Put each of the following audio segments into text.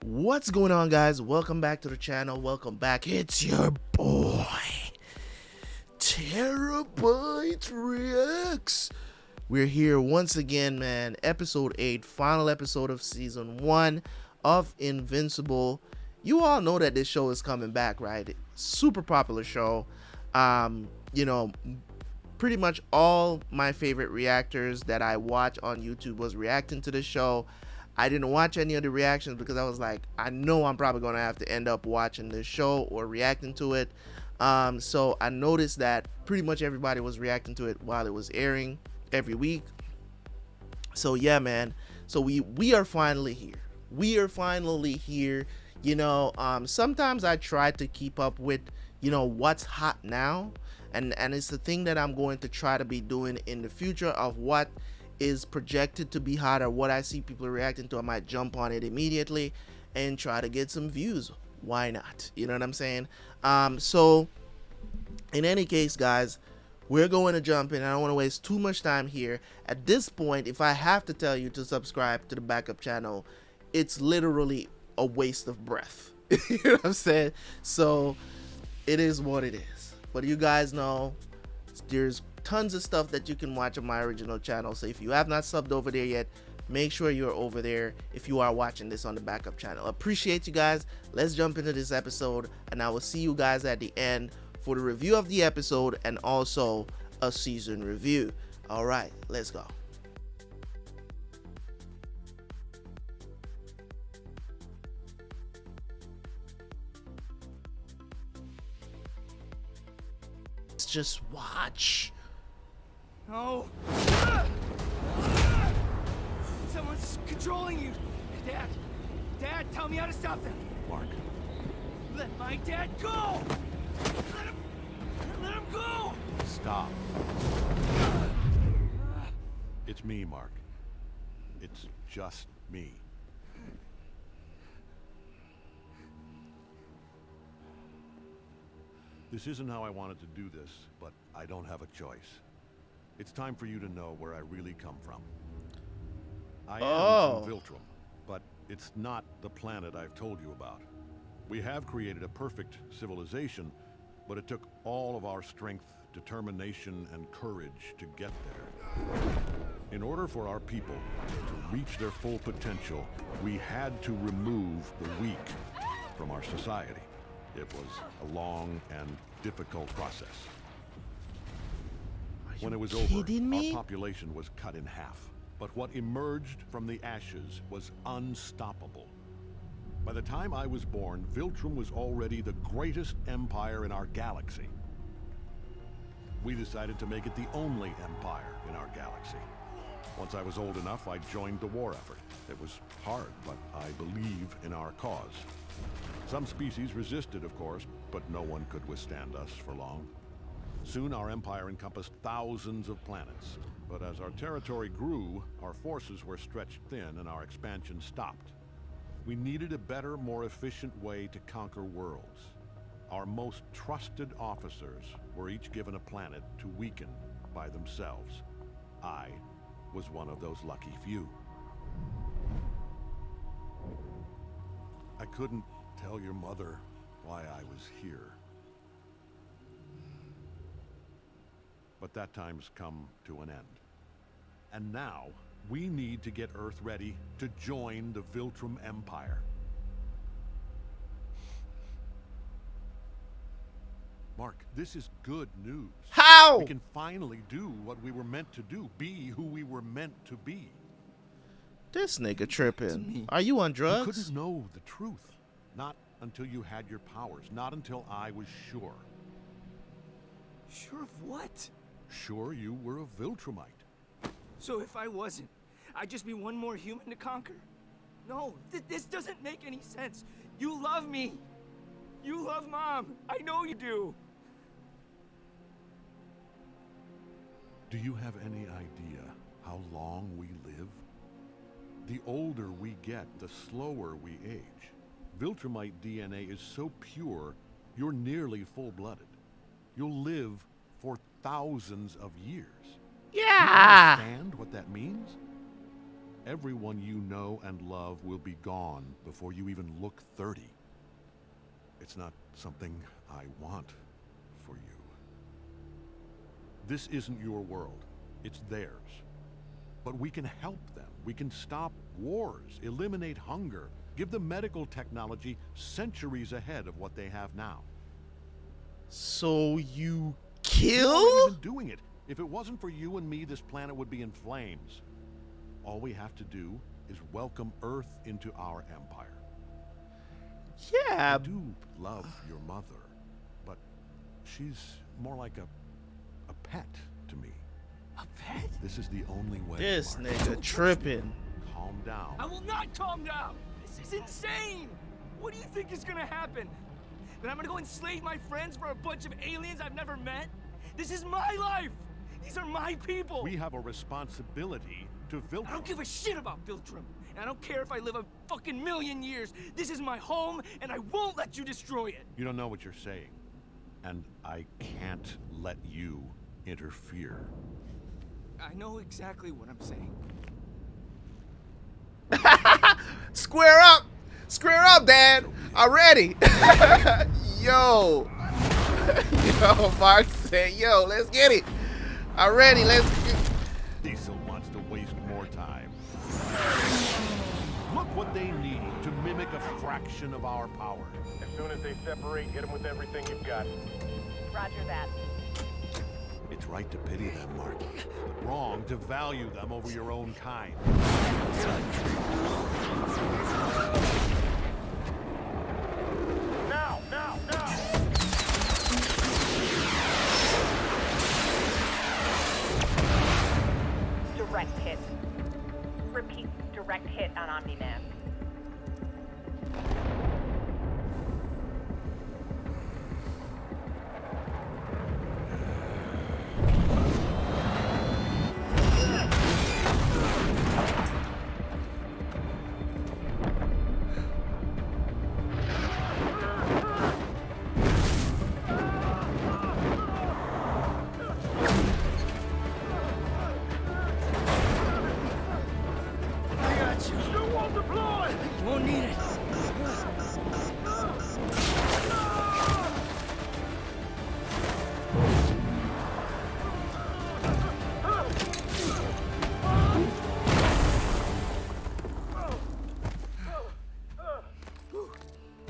What's going on, guys? Welcome back to the channel. Welcome back. It's your boy Terabyt Reacts. We're here once again, man. Episode 8, final episode of season 1 of Invincible. You all know that this show is coming back, right? Super popular show. You know, pretty much all my favorite reactors that I watch on YouTube was reacting to this show. I didn't watch any of the reactions because I was like, I know I'm probably going to have to end up watching this show or reacting to it. So I noticed that pretty much everybody was reacting to it while it was airing every week. So yeah, man. So we are finally here. We are finally here. You know, sometimes I try to keep up with, what's hot now. And it's the thing that I'm going to try to be doing in the future of what is projected to be hot or what I see people reacting to. I might jump on it immediately and try to get some views. Why not? You know what I'm saying? So in any case, guys, we're going to jump in. I don't want to waste too much time here. At this point, if I have to tell you to subscribe to the backup channel, it's literally a waste of breath. You know what I'm saying? So it is what it is. But you guys know there's tons of stuff that you can watch on my original channel. So if you have not subbed over there yet, make sure you're over there if you are watching this on the backup channel. Appreciate you guys. Let's jump into this episode, and I will see you guys at the end for the review of the episode and also a season review. All right, let's go. Let's just watch. No! Someone's controlling you! Dad! Dad, tell me how to stop them! Mark. Let my dad go! Let him go! Stop. It's me, Mark. It's just me. This isn't how I wanted to do this, but I don't have a choice. It's time for you to know where I really come from. I am from Viltrum, but it's not the planet I've told you about. We have created a perfect civilization, but it took all of our strength, determination, and courage to get there. In order for our people to reach their full potential, we had to remove the weak from our society. It was a long and difficult process. When it was over, our population was cut in half. But what emerged from the ashes was unstoppable. By the time I was born, Viltrum was already the greatest empire in our galaxy. We decided to make it the only empire in our galaxy. Once I was old enough, I joined the war effort. It was hard, but I believe in our cause. Some species resisted, of course, but no one could withstand us for long. Soon our empire encompassed thousands of planets, but as our territory grew, our forces were stretched thin and our expansion stopped. We needed a better, more efficient way to conquer worlds. Our most trusted officers were each given a planet to weaken by themselves. I was one of those lucky few. I couldn't tell your mother why I was here. But that time's come to an end. And now, we need to get Earth ready to join the Viltrum Empire. Mark, this is good news. How? We can finally do what we were meant to do, be who we were meant to be. This nigga tripping. Are you on You drugs? couldn't know the truth. Not until you had your powers. Not until I was sure. Sure of what? Sure you were a Viltrumite. So if I wasn't, I'd just be one more human to conquer? No, this doesn't make any sense. You love me. You love Mom. I know you do. Do you have any idea how long we live? The older we get, the slower we age. Viltrumite DNA is so pure, you're nearly full-blooded. You'll live for thousands of years. Yeah. Do you understand what that means? Everyone you know and love will be gone before you even look 30. It's not something I want for you. This isn't your world. It's theirs. But we can help them. We can stop wars, eliminate hunger, give them medical technology centuries ahead of what they have now. So you We've already kill? been doing it. If it wasn't for you and me, this planet would be in flames. All we have to do is welcome Earth into our empire. Yeah. I do love your mother, but she's more like a pet to me. A pet? This is the only way. This Mark. nigga tripping. Calm down. I will not calm down. This is insane. What do you think is gonna happen? That I'm gonna go enslave my friends for a bunch of aliens I've never met? This is my life. These are my people. We have a responsibility to Viltrum. I don't give a shit about Viltrum. And I don't care if I live a fucking million years. This is my home, and I won't let you destroy it. You don't know what you're saying. And I can't let you interfere. I know exactly what I'm saying. Square up! Square up, Dad! Already! Yo! Yo, Mark said, yo, let's get it! Already, let's get... Diesel wants to waste more time. Look what they need to mimic a fraction of our power. As soon as they separate, hit them with everything you've got. Roger that. It's right to pity them, Mark, but wrong to value them over your own kind. Now, now, now! Direct hit. Repeat, direct hit on Omni-Man. I got you. You won't deploy! You won't need it.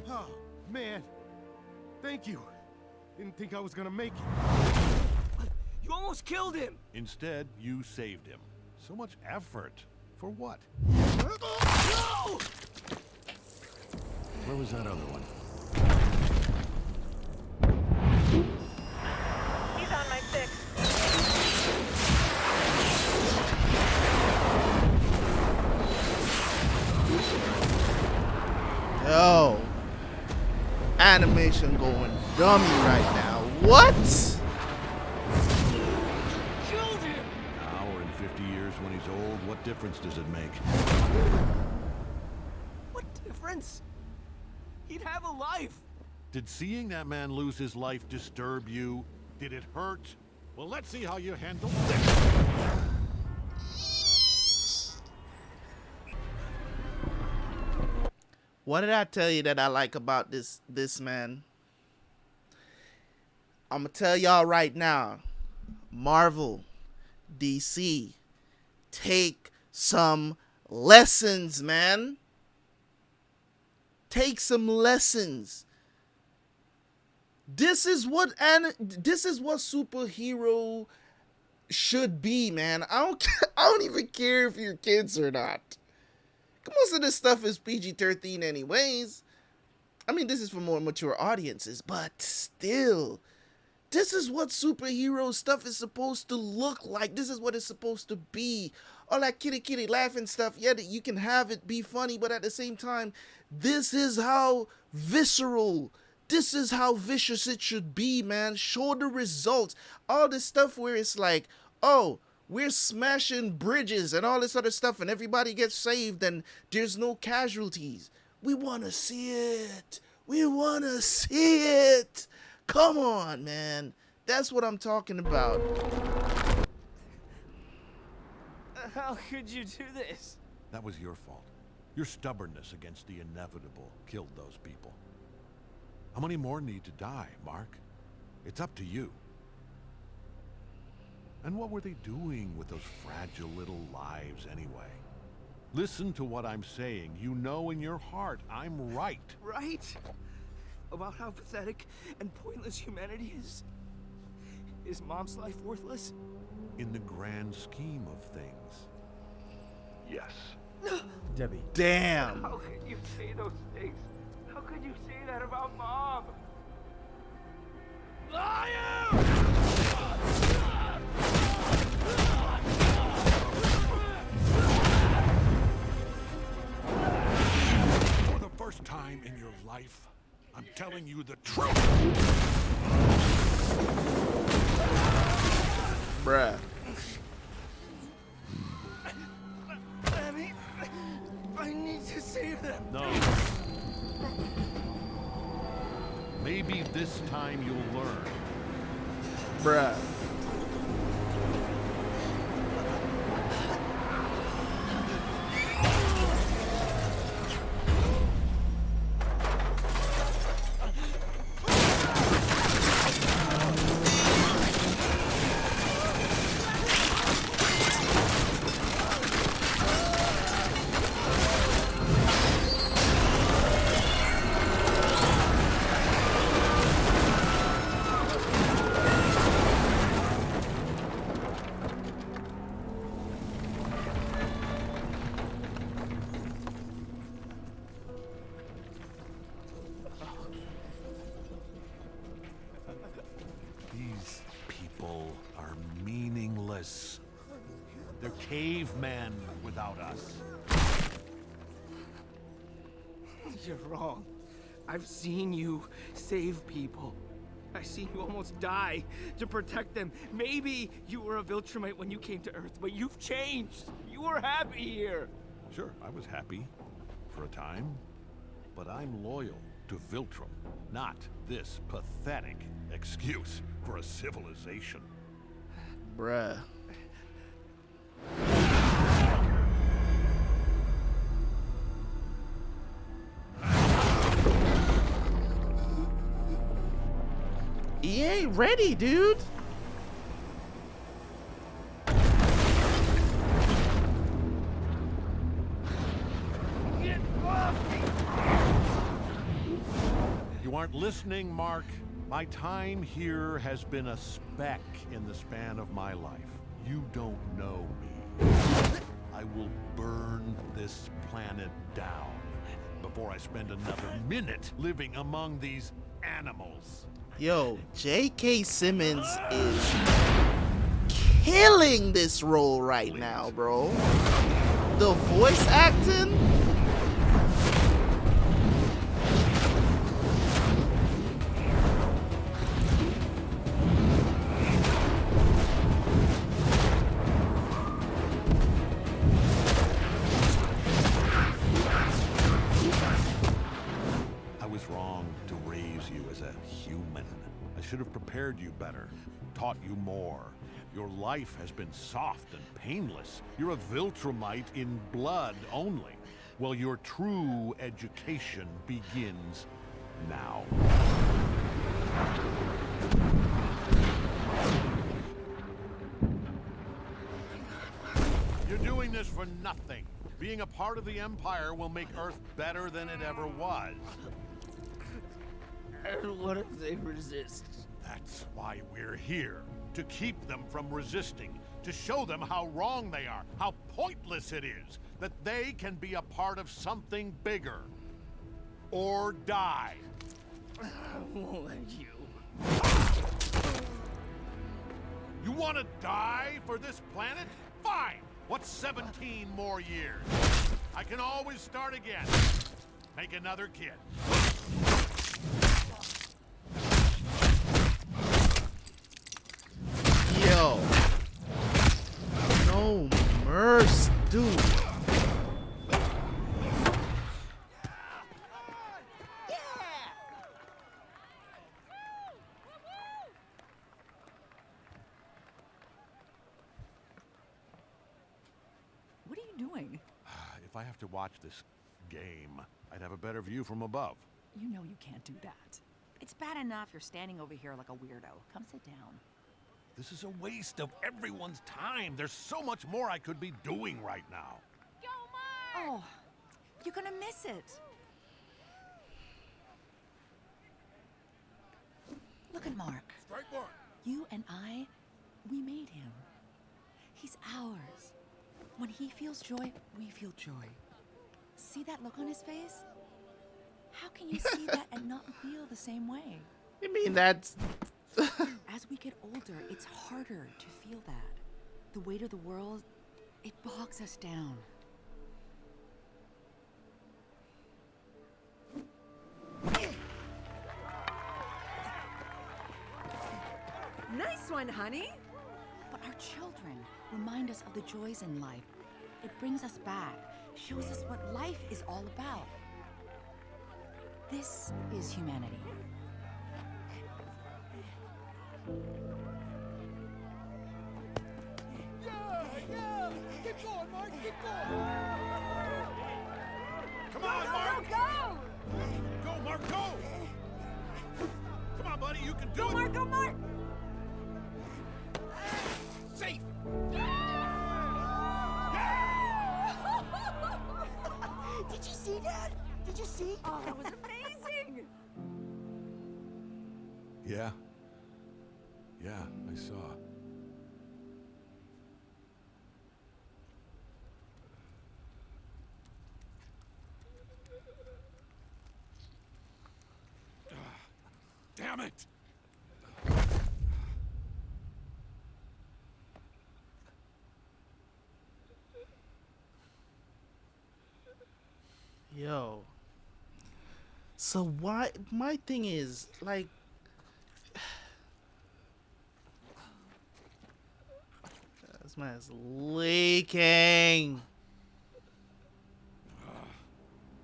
Oh, man. Thank you. Didn't think I was gonna make it. You almost killed him. Instead, you saved him. So much effort. For what? No! Where was that other one? He's on my 6. Yo. Animation going dummy right now. What? Killed him. Now or in 50 years when he's old, what difference does it make? What difference? He'd have a life. Did seeing that man lose his life disturb you? Did it hurt? Well, let's see how you handle this. What did I tell you that I like about this man? I'm gonna tell y'all right now. Marvel, DC, take some lessons, man. Take some lessons. This is what superhero should be, man. I don't even care if you're kids or not. Most of this stuff is PG-13 anyways. I mean, this is for more mature audiences, but still, this is what superhero stuff is supposed to look like. This is what it's supposed to be. All that kitty laughing stuff, yeah, you can have it be funny, but at the same time, this is how visceral, this is how vicious it should be, man. Show the results. All this stuff where it's like, oh, we're smashing bridges and all this other stuff and everybody gets saved and there's no casualties. We want to see it. We want to see it. Come on, man. That's what I'm talking about. How could you do this? That was your fault. Your stubbornness against the inevitable killed those people. How many more need to die, Mark? It's up to you. And what were they doing with those fragile little lives anyway? Listen to what I'm saying. You know in your heart I'm right. Right? About how pathetic and pointless humanity is? Is Mom's life worthless? In the grand scheme of things, yes. Debbie. Damn. How could you say those things? How could you say that about Mom? Liar! For the first time in your life, I'm telling you the truth. Bruh. Abby, I need to save them. No. Maybe this time you'll learn. Bruh. These people are meaningless. They're cavemen without us. You're wrong. I've seen you save people. I've seen you almost die to protect them. Maybe you were a Viltrumite when you came to Earth, but you've changed. You were happy here. Sure, I was happy for a time, but I'm loyal to Viltrum, not this pathetic excuse for a civilization. Bruh. He ain't ready, dude. Get off me! You aren't listening, Mark. My time here has been a speck in the span of my life. You don't know me. I will burn this planet down before I spend another minute living among these animals. Yo, J.K. Simmons is killing this role right now, bro. The voice acting. I was wrong to raise you as a human. I should have prepared you better, taught you more. Your life has been soft and painless. You're a Viltrumite in blood only. Well, your true education begins now. You're doing this for nothing. Being a part of the Empire will make Earth better than it ever was. And what if they resist? That's why we're here. To keep them from resisting. To show them how wrong they are. How pointless it is. That they can be a part of something bigger. Or die. I won't let you. You want to die for this planet? Fine. What's 17 more years? I can always start again. Make another kid. Yo. No mercy, dude. What are you doing? If I have to watch this game, I'd have a better view from above. You know you can't do that. It's bad enough you're standing over here like a weirdo. Come sit down. This is a waste of everyone's time. There's so much more I could be doing right now. Oh, you're gonna miss it. Look at Mark. Strike one. You and I, we made him. He's ours. When he feels joy, we feel joy. See that look on his face? How can you see that and not feel the same way? You mean that's... As we get older, it's harder to feel that. The weight of the world, it bogs us down. Nice one, honey. But our children remind us of the joys in life. It brings us back, shows us what life is all about. This is humanity. Yeah! Keep going, Mark, keep going! Come on, Mark! Go! Go, Mark, go! Come on, buddy, you can do it! Mark, go, Mark! Safe! Did you see that? Did you see? Oh, that was amazing! Yeah. Yeah, I saw. Damn it! Yo. So why... My thing is, like... This man's leaking.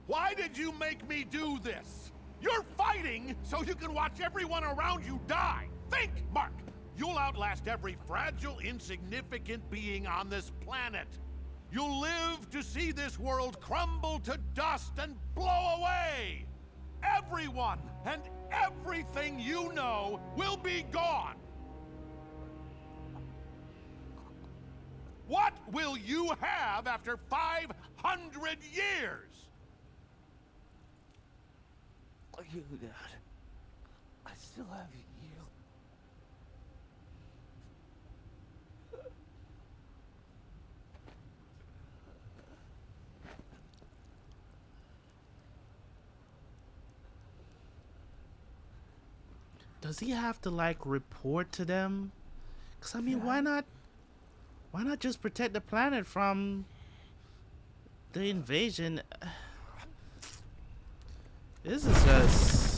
Why did you make me do this? You're fighting so you can watch everyone around you die. Think, Mark. You'll outlast every fragile, insignificant being on this planet. You'll live to see this world crumble to dust and blow away. Everyone and everything you know will be gone. What will you have after 500 years? You, Dad. I still have you. Does he have to like report to them? Cause I mean, why not just protect the planet from the invasion? This is just...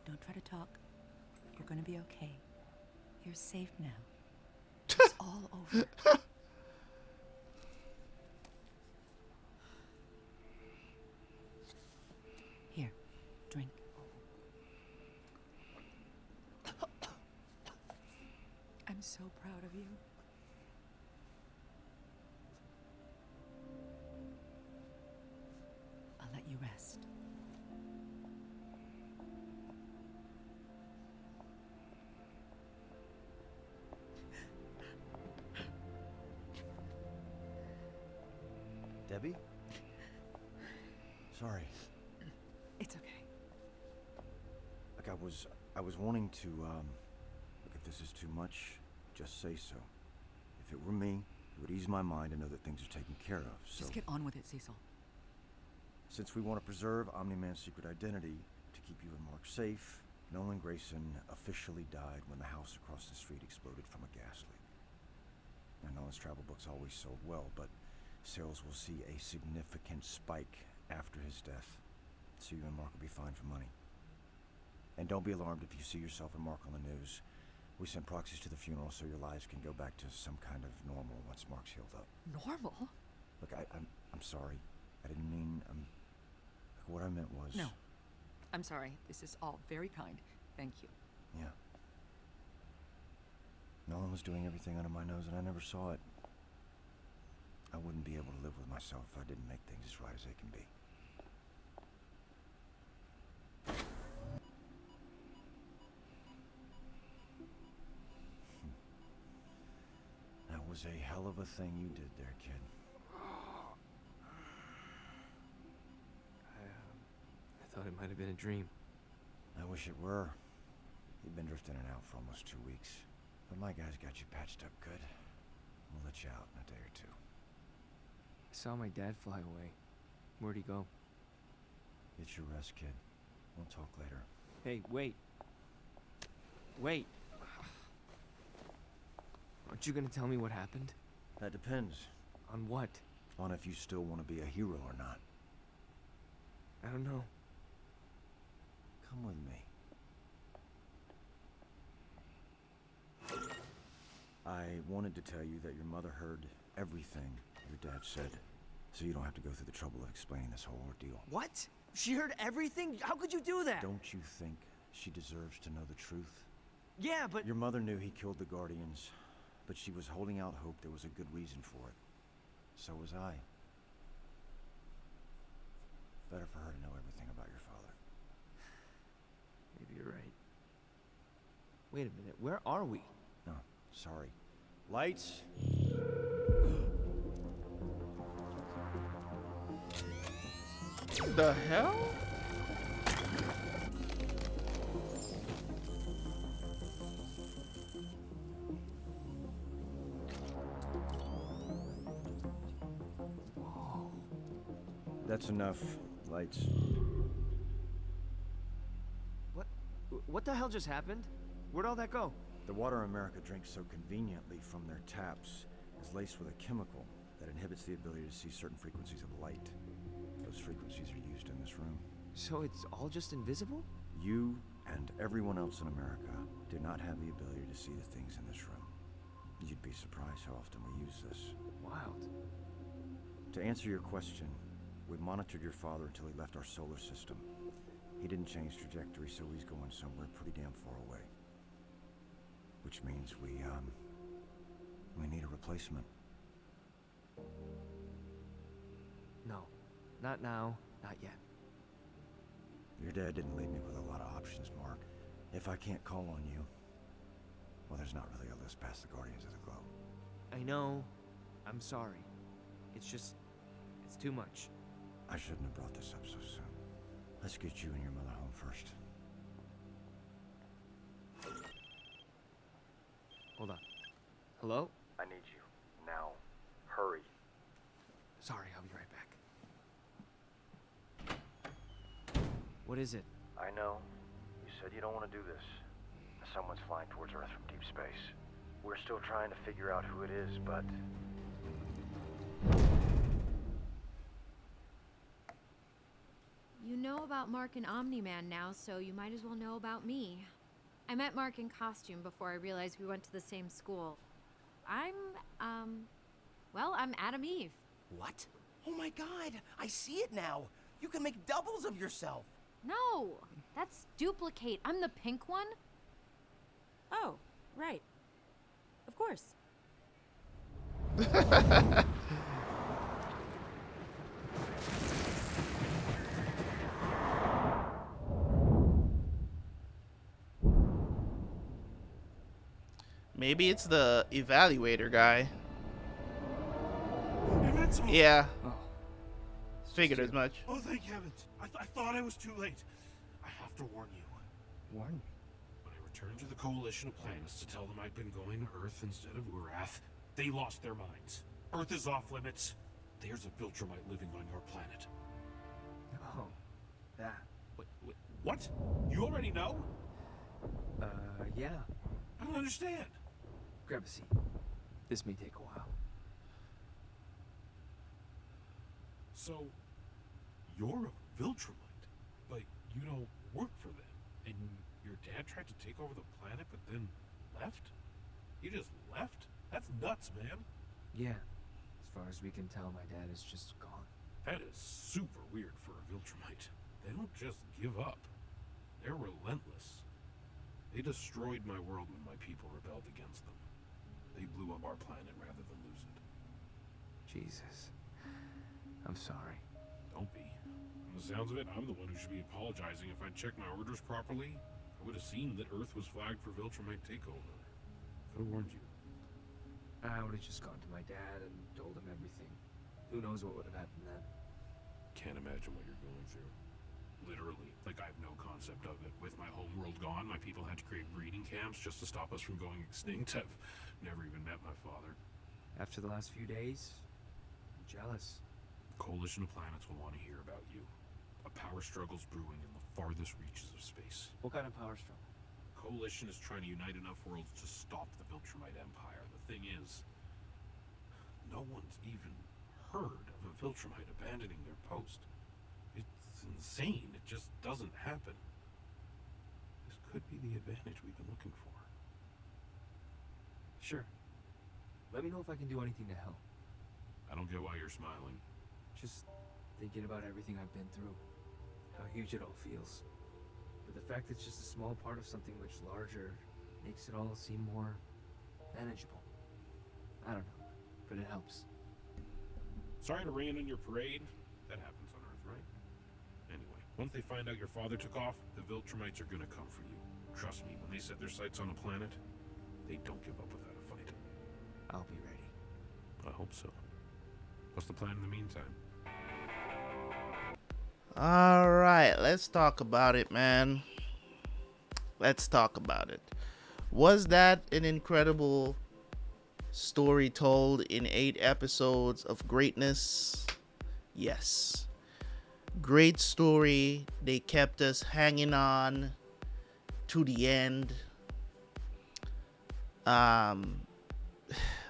Don't try to talk. You're gonna be okay. You're safe now. It's all over. Here, drink. I'm so proud of you. I'll let you rest. Debbie? Sorry. It's okay. Like I was wanting to, look, if this is too much, just say so. If it were me, it would ease my mind to know that things are taken care of, so... Just get on with it, Cecil. Since we want to preserve Omni-Man's secret identity, to keep you and Mark safe, Nolan Grayson officially died when the house across the street exploded from a gas leak. Now, Nolan's travel books always sold well, but sales will see a significant spike after his death, so you and Mark will be fine for money. And don't be alarmed if you see yourself and Mark on the news. We sent proxies to the funeral so your lives can go back to some kind of normal once Mark's healed up. Normal? Look, I'm sorry. I didn't mean, what I meant was... No. I'm sorry. This is all very kind. Thank you. Yeah. Nolan was doing everything under my nose and I never saw it. I wouldn't be able to live with myself if I didn't make things as right as they can be. That was a hell of a thing you did there, kid. I thought it might have been a dream. I wish it were. You've been drifting in and out for almost 2 weeks. But my guys got you patched up good. We'll let you out in a day or two. I saw my dad fly away. Where'd he go? Get your rest, kid. We'll talk later. Hey, wait. Wait. Aren't you gonna tell me what happened? That depends. On what? On if you still want to be a hero or not. I don't know. Come with me. I wanted to tell you that your mother heard everything your dad said, so you don't have to go through the trouble of explaining this whole ordeal. What? She heard everything? How could you do that? Don't you think she deserves to know the truth? Yeah, but... Your mother knew he killed the Guardians, but she was holding out hope there was a good reason for it. So was I. Better for her to know everything about your father. Maybe you're right. Wait a minute, where are we? No, sorry. Lights. The hell? That's enough. Lights. What the hell just happened? Where'd all that go? The water America drinks so conveniently from their taps is laced with a chemical that inhibits the ability to see certain frequencies of light. Those frequencies are used in this room. So it's all just invisible? You and everyone else in America do not have the ability to see the things in this room. You'd be surprised how often we use this. Wild. To answer your question, we monitored your father until he left our solar system. He didn't change trajectory, so he's going somewhere pretty damn far away. Which means we need a replacement. No. Not now. Not yet. Your dad didn't leave me with a lot of options, Mark. If I can't call on you, well, there's not really a list past the Guardians of the Globe. I know. I'm sorry. It's just... it's too much. I shouldn't have brought this up so soon. Let's get you and your mother home first. Hold on. Hello? I need you. Now. Hurry. Sorry, I'll be right back. What is it? I know. You said you don't want to do this. Someone's flying towards Earth from deep space. We're still trying to figure out who it is, but... You know about Mark and Omni-Man now, so you might as well know about me. I met Mark in costume before I realized we went to the same school. Well, I'm Adam Eve. What? Oh my god, I see it now. You can make doubles of yourself. No, that's Duplicate. I'm the pink one. Oh, right. Of course. Maybe it's the evaluator guy. Invincible! Yeah, Oh. figured as much. Oh, thank heavens. I thought I was too late. I have to warn you. Warren? When I returned to the coalition of planets to tell them I'd been going to Earth instead of Urath, they lost their minds. Earth is off limits. There's a Viltrumite living on your planet. Oh. That. What? You already know? Yeah. I don't understand. Grab a seat. This may take a while. So, you're a Viltrumite, but you don't work for them, and Your dad tried to take over the planet, but then left? He just left? That's nuts, man. Yeah. As far as we can tell, my dad is just gone. That is super weird for a Viltrumite. They don't just give up. They're relentless. They destroyed my world when my people rebelled against them. They blew up our planet rather than lose it. Jesus. I'm sorry. Don't be. From the sounds of it, I'm the one who should be apologizing. If I'd checked my orders properly, I would have seen that Earth was flagged for Viltrumite takeover. Could have warned you. I would have just gone to my dad and told him everything. Who knows what would have happened then. Can't imagine what you're going through. Literally. Like, I have no concept of it. With my home world gone, my people had to create breeding camps just to stop us from going extinct. I've never even met my father. After the last few days, I'm jealous. The coalition of planets will want to hear about you. A power struggle's brewing in the farthest reaches of space. What kind of power struggle? The coalition is trying to unite enough worlds to stop the Viltrumite Empire. The thing is, no one's even heard of a Viltrumite abandoning their post. It's insane. It just doesn't happen. This could be the advantage we've been looking for. Sure. Let me know if I can do anything to help. I don't get why you're smiling. Just thinking about everything I've been through. How huge it all feels. But the fact it's just a small part of something much larger makes it all seem more manageable. I don't know, but it helps. Sorry to rain on your parade. That happens on Earth, right? Anyway, once they find out your father took off, the Viltrumites are gonna come for you. Trust me, when they set their sights on a planet, they don't give up without a fight. I'll be ready. I hope so. What's the plan in the meantime? All right, let's talk about it, man. Let's talk about it. Was that an incredible story told in 8 episodes of greatness? Yes. Great story. They kept us hanging on to the end.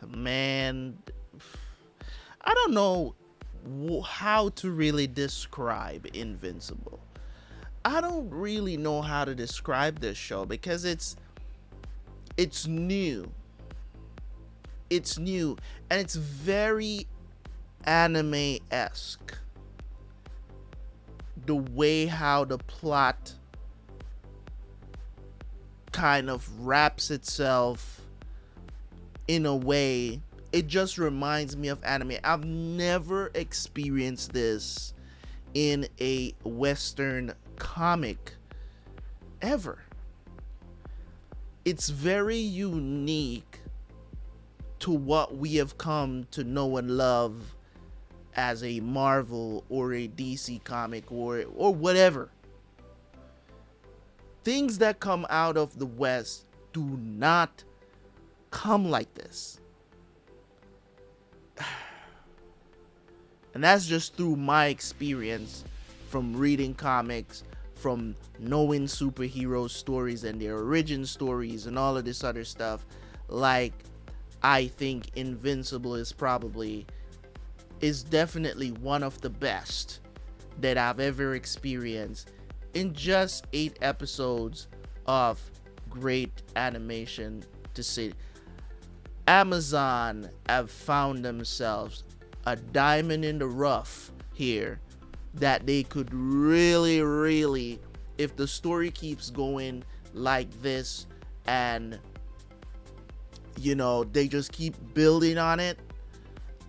Man, I don't know how to really describe Invincible. I don't really know how to describe this show because it's new. It's new and it's very anime-esque. The way how the plot kind of wraps itself in a way, it just reminds me of anime. I've never experienced this in a Western comic ever. It's very unique to what we have come to know and love as a Marvel or a DC comic or whatever. Things that come out of the West do not come like this. And that's just through my experience from reading comics, from knowing superhero stories and their origin stories and all of this other stuff. Like, I think Invincible is definitely one of the best that I've ever experienced in just 8 episodes of great animation to see. Amazon have found themselves a diamond in the rough here that they could really, if the story keeps going like this and they just keep building on it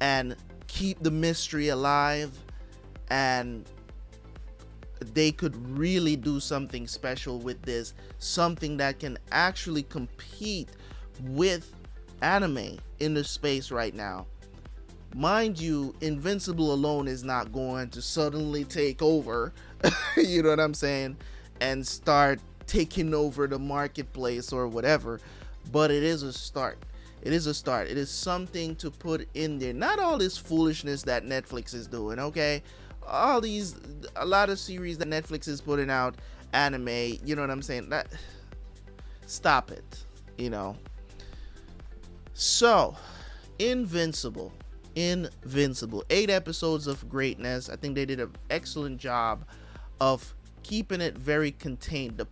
and keep the mystery alive, and they could really do something special with this, something that can actually compete with anime in the space right now. Mind you, Invincible alone is not going to suddenly take over, you know what I'm saying, and start taking over the marketplace or whatever, but it is a start. It is a start. It is something to put in there. Not all this foolishness that Netflix is doing, okay? A lot of series that Netflix is putting out, anime, you know what I'm saying? Stop it, So, Invincible, 8 episodes of greatness. I think they did an excellent job of keeping it very contained. The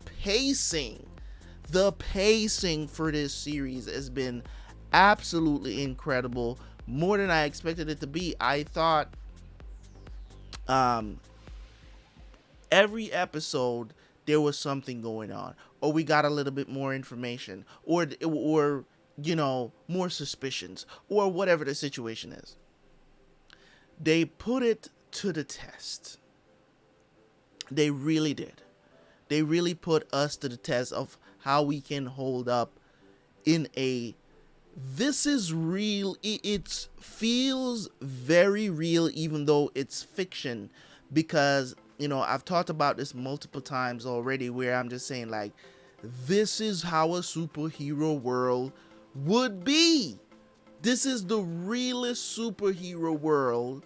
pacing for this series has been absolutely incredible, more than I expected it to be. I thought every episode there was something going on, or we got a little bit more information, or you know, more suspicions, or whatever the situation is. They put it to the test. They really did. They really put us to the test of how we can hold up in a, this is real. It feels very real, even though it's fiction, because, you know, I've talked about this multiple times already, where I'm just saying, like, this is how a superhero world would be. This is the realest superhero world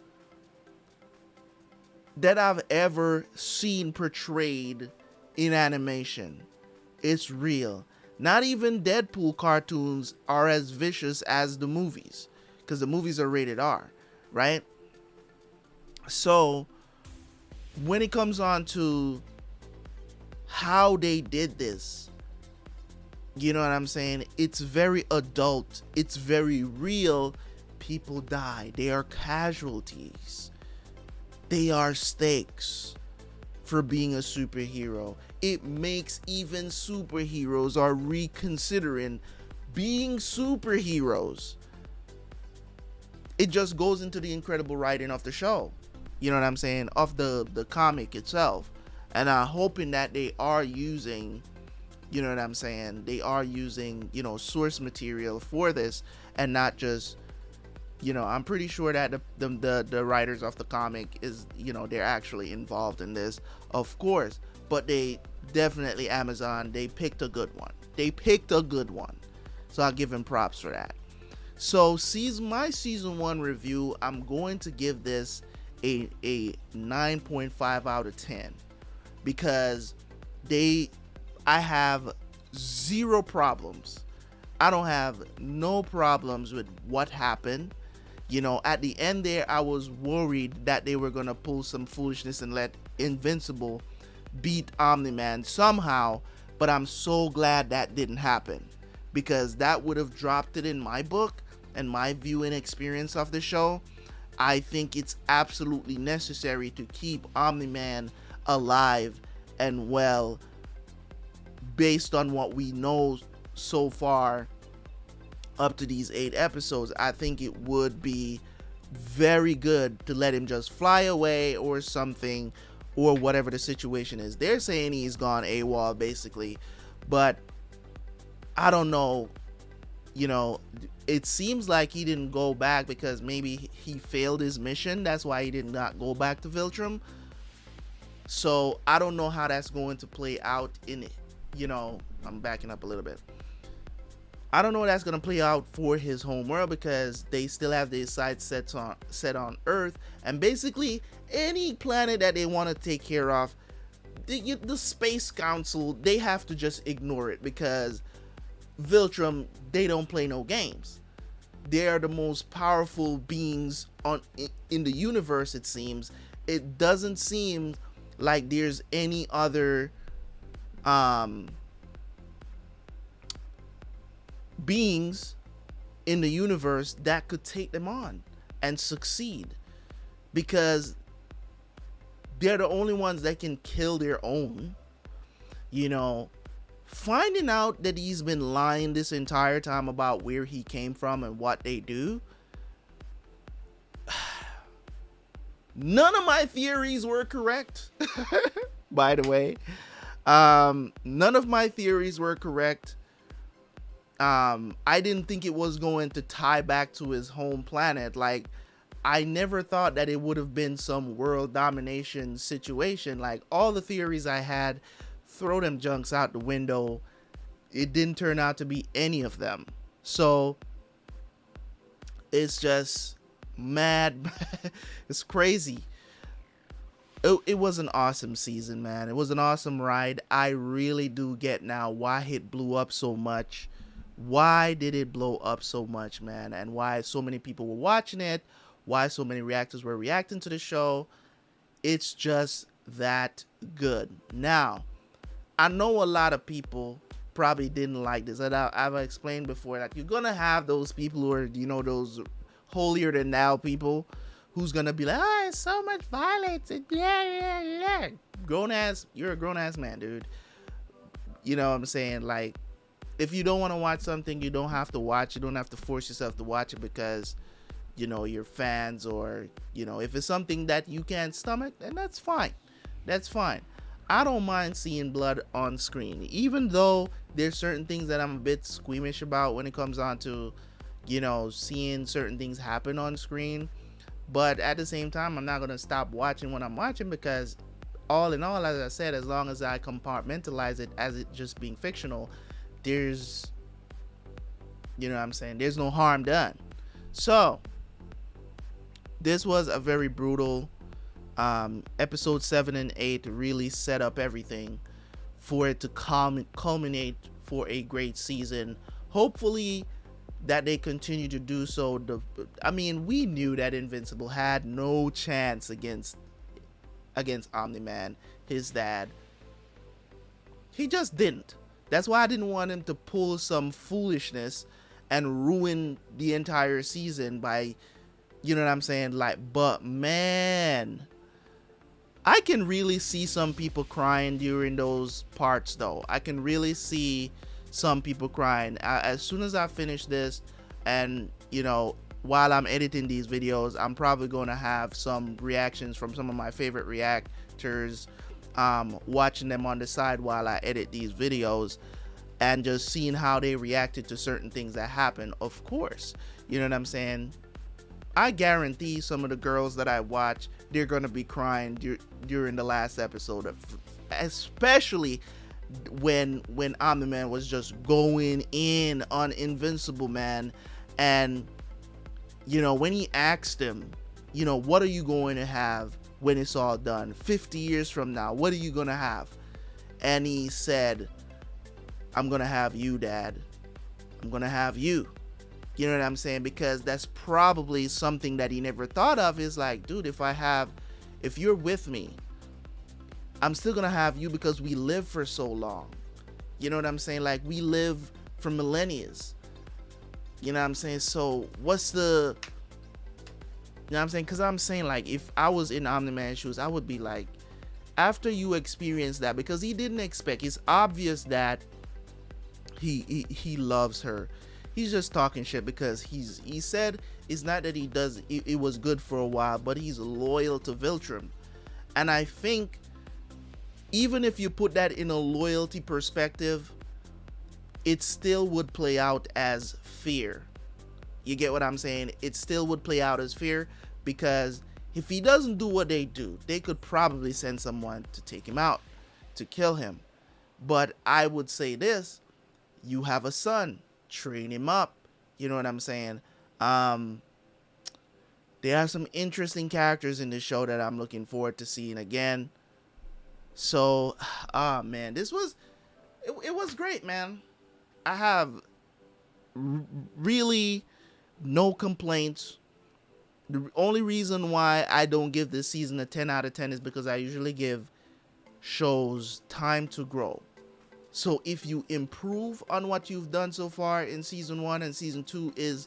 that I've ever seen portrayed in animation. It's real. Not even Deadpool cartoons are as vicious as the movies, because the movies are rated R, right? So when it comes on to how they did this, you know what I'm saying? It's very adult. It's very real. People die. They are casualties. They are stakes for being a superhero. It makes even superheroes are reconsidering being superheroes. It just goes into the incredible writing of the show. You know what I'm saying? Of the comic itself. And I'm hoping that they are using, you know what I'm saying, they are using, you know, source material for this, and not just, you know, I'm pretty sure that the writers of the comic is, you know, they're actually involved in this, of course, but they definitely, Amazon, they picked a good one. So I'll give him props for that. So my season 1 review, I'm going to give this a 9.5 out of 10, because I have zero problems. I don't have no problems with what happened. You know, at the end there, I was worried that they were going to pull some foolishness and let Invincible beat Omni-Man somehow, but I'm so glad that didn't happen, because that would have dropped it in my book and my viewing experience of the show. I think it's absolutely necessary to keep Omni-Man alive and well, based on what we know so far up to these 8 episodes. I think it would be very good to let him just fly away or something, or whatever the situation is. They're saying he's gone AWOL basically, but I don't know. You know, it seems like he didn't go back because maybe he failed his mission. That's why he did not go back to Viltrum. So I don't know how that's going to play out in it. You know, I'm backing up a little bit. I don't know how that's going to play out for his home world, because they still have their sights set on Earth, and basically any planet that they want to take care of, the Space Council, they have to just ignore it, because Viltrum, they don't play no games. They are the most powerful beings in the universe, it seems. It doesn't seem like there's any other beings in the universe that could take them on and succeed, because they're the only ones that can kill their own. You know, finding out that he's been lying this entire time about where he came from and what they do, none of my theories were correct. By the way, none of my theories were correct. I didn't think it was going to tie back to his home planet. Like, I never thought that it would have been some world domination situation. Like, all the theories I had, throw them junks out the window. It didn't turn out to be any of them. So it's just mad. It's crazy. It was an awesome season, man. It was an awesome ride. I really do get now why it blew up so much. Why did it blow up so much, man? And why so many people were watching it, why so many reactors were reacting to the show. It's just that good. Now, I know a lot of people probably didn't like this. And I've explained before, like, you're gonna have those people who are, those holier than thou people who's gonna be like, oh, it's so much violence and blah, blah, blah. You're a grown ass man, dude. You know what I'm saying? Like, if you don't want to watch something, you don't have to watch. You don't have to force yourself to watch it because, you're fans, or, if it's something that you can't stomach, then that's fine. That's fine. I don't mind seeing blood on screen, even though there's certain things that I'm a bit squeamish about when it comes on to, seeing certain things happen on screen. But at the same time, I'm not going to stop watching what I'm watching, because all in all, as I said, as long as I compartmentalize it as it just being fictional, there's, there's no harm done. So this was a very brutal episode 7 and 8 really set up everything for it to culminate for a great season. Hopefully that they continue to do so. We knew that Invincible had no chance against Omni-Man, his dad. He just didn't. That's why I didn't want him to pull some foolishness and ruin the entire season by, but man, I can really see some people crying during those parts, though. I can really see some people crying. As soon as I finish this, and, while I'm editing these videos, I'm probably going to have some reactions from some of my favorite reactors, watching them on the side while I edit these videos, and just seeing how they reacted to certain things that happen. Of course, you know what I'm saying? I guarantee some of the girls that I watch, they're going to be crying during the last episode, especially when Omni-Man was just going in on Invincible, man. And, when he asked him, what are you going to have when it's all done? 50 years from now, what are you going to have? And he said, I'm going to have you, Dad. I'm going to have you. You know what I'm saying? Because that's probably something that he never thought of, is like, dude, if you're with me, I'm still going to have you, because we live for so long. You know what I'm saying? Like, we live for millennia. You know what I'm saying? So what's the, you know what I'm saying? Because I'm saying, like, if I was in Omni-Man's shoes, I would be like, after you experience that, because he didn't expect, it's obvious that he loves her. He's just talking shit because he said it's not that he does it was good for a while, but he's loyal to Viltrum. And I think even if you put that in a loyalty perspective, it still would play out as fear. You get what I'm saying? It still would play out as fear, because if he doesn't do what they do, they could probably send someone to take him out, to kill him. But I would say this, you have a son, train him up. You know what I'm saying? There are some interesting characters in this show that I'm looking forward to seeing again. So, man, it was great, man. I have really no complaints. The only reason why I don't give this season a 10 out of 10 is because I usually give shows time to grow. So if you improve on what you've done so far in season 1, and season 2 is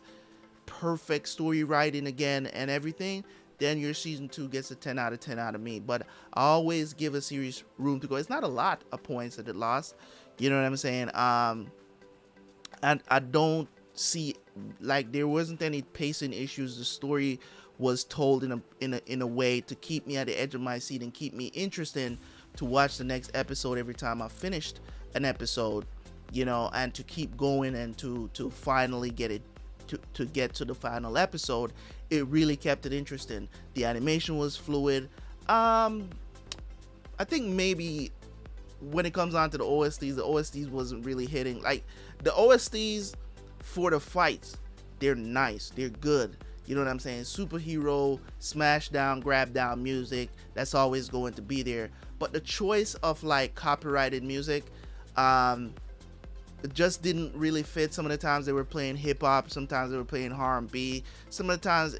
perfect story writing again and everything, then your season 2 gets a 10 out of 10 out of me. But I always give a series room to go. It's not a lot of points that it lost. You know what I'm saying? And I don't see, like, there wasn't any pacing issues. The story was told in a way to keep me at the edge of my seat and keep me interested to watch the next episode every time I finished an episode, and to keep going and to finally get it to get to the final episode. It really kept it interesting. The animation was fluid. I think maybe when it comes on to the OSTs wasn't really hitting. Like, the OSTs for the fights, they're nice, they're good. You know what I'm saying? Superhero, smash down, grab down music, that's always going to be there. But the choice of, like, copyrighted music, it just didn't really fit. Some of the times they were playing hip-hop, sometimes they were playing R&B, some of the times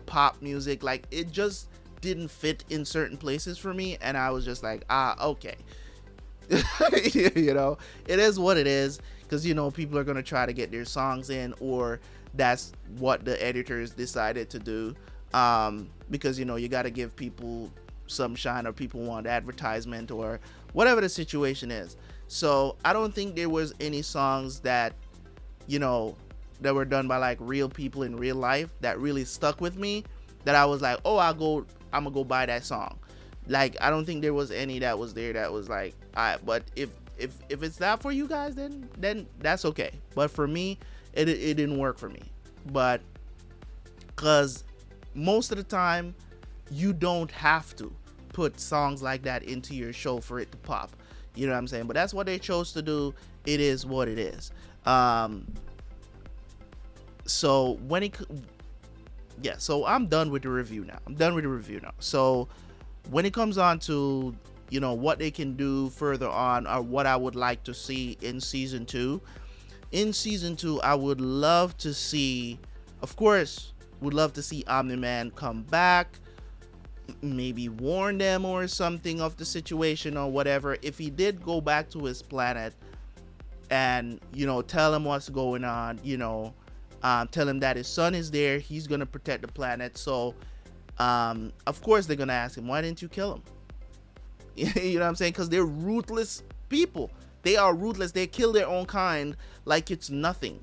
pop music. Like, it just didn't fit in certain places for me, and I was just like, okay. You know, it is what it is, because you know people are gonna try to get their songs in, or that's what the editors decided to do, because you know you got to give people some shine, or people want advertisement, or whatever the situation is. So I don't think there was any songs that, you know, that were done by like real people in real life that really stuck with me, that I was like, oh, I'm gonna go buy that song. Like, I don't think there was any that was there that was like, but if it's that for you guys, then that's okay. But for me, it didn't work for me. But because most of the time, you don't have to put songs like that into your show for it to pop. You know what I'm saying? But that's what they chose to do. It is what it is. So so I'm done with the review now. So when it comes on to, you know, what they can do further on, or what I would like to see in season 2. In season 2, I would love to see, of course, would love to see Omni-Man come back, maybe warn them or something of the situation or whatever. If he did go back to his planet and, you know, tell him what's going on, you know, tell him that his son is there, he's gonna protect the planet. So of course they're gonna ask him, why didn't you kill him? You know what I'm saying? Because they're ruthless people. They are ruthless. They kill their own kind like it's nothing.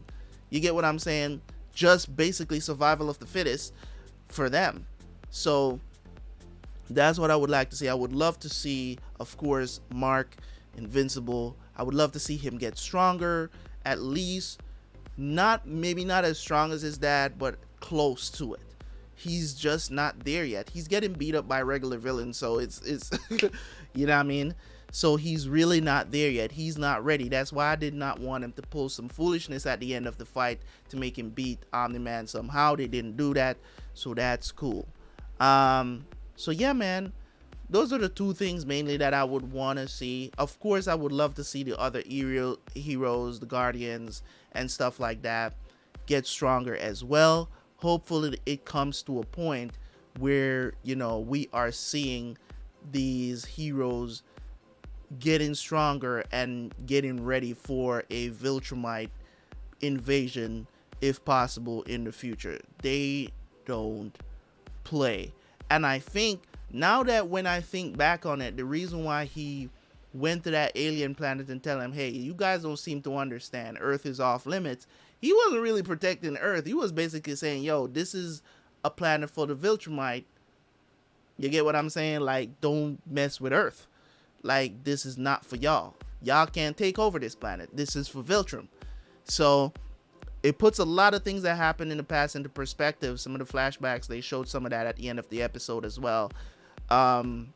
You get what I'm saying? Just basically survival of the fittest for them. So that's what I would like to see. I would love to see, of course, Mark Invincible. I would love to see him get stronger, at least. Maybe not as strong as his dad, but close to it. He's just not there yet. He's getting beat up by regular villains, so it's you know what I mean? So he's really not there yet. He's not ready. That's why I did not want him to pull some foolishness at the end of the fight to make him beat Omni-Man somehow. They didn't do that, so that's cool. So yeah, man, those are the two things mainly that I would want to see. Of course, I would love to see the other heroes, the Guardians and stuff like that, get stronger as well. Hopefully it comes to a point where, you know, we are seeing these heroes getting stronger and getting ready for a Viltrumite invasion, if possible, in the future. They don't play. And I think now that when I think back on it, the reason why he went to that alien planet and tell him, hey, you guys don't seem to understand, Earth is off limits, he wasn't really protecting Earth. He was basically saying, yo, this is a planet for the Viltrumite. You get what I'm saying? Like, don't mess with Earth. Like, this is not for y'all. Y'all can't take over this planet. This is for Viltrum. So it puts a lot of things that happened in the past into perspective. Some of the flashbacks, they showed some of that at the end of the episode as well. It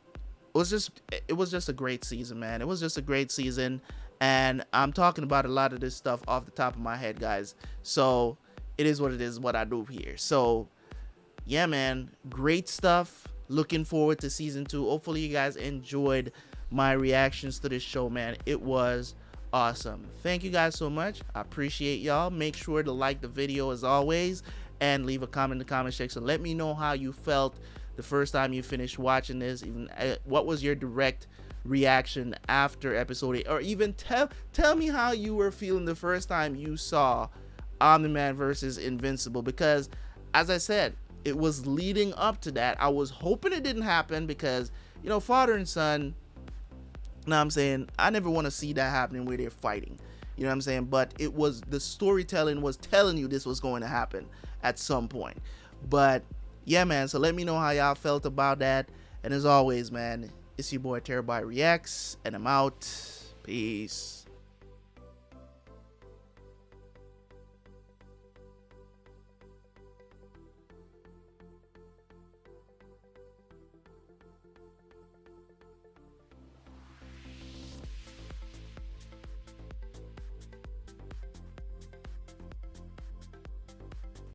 was just a great season, man. It was just a great season, and I'm talking about a lot of this stuff off the top of my head, guys. So it is what it is, what I do here. So yeah, man, great stuff. Looking forward to season 2. Hopefully you guys enjoyed my reactions to this show, man. It was awesome. Thank you guys so much. I appreciate y'all. Make sure to like the video as always, and leave a comment in the comment section. Let me know how you felt the first time you finished watching this. Even what was your direct reaction after episode 8, or even tell me how you were feeling the first time you saw Omni-Man versus Invincible, because as I said, it was leading up to that. I was hoping it didn't happen because, you know, father and son, you know what I'm saying, I never want to see that happening where they're fighting, you know what I'm saying, but it was, the storytelling was telling you this was going to happen at some point. But yeah, man, so let me know how y'all felt about that. And as always, man, it's your boy Terabyt Reacts, and I'm out. Peace.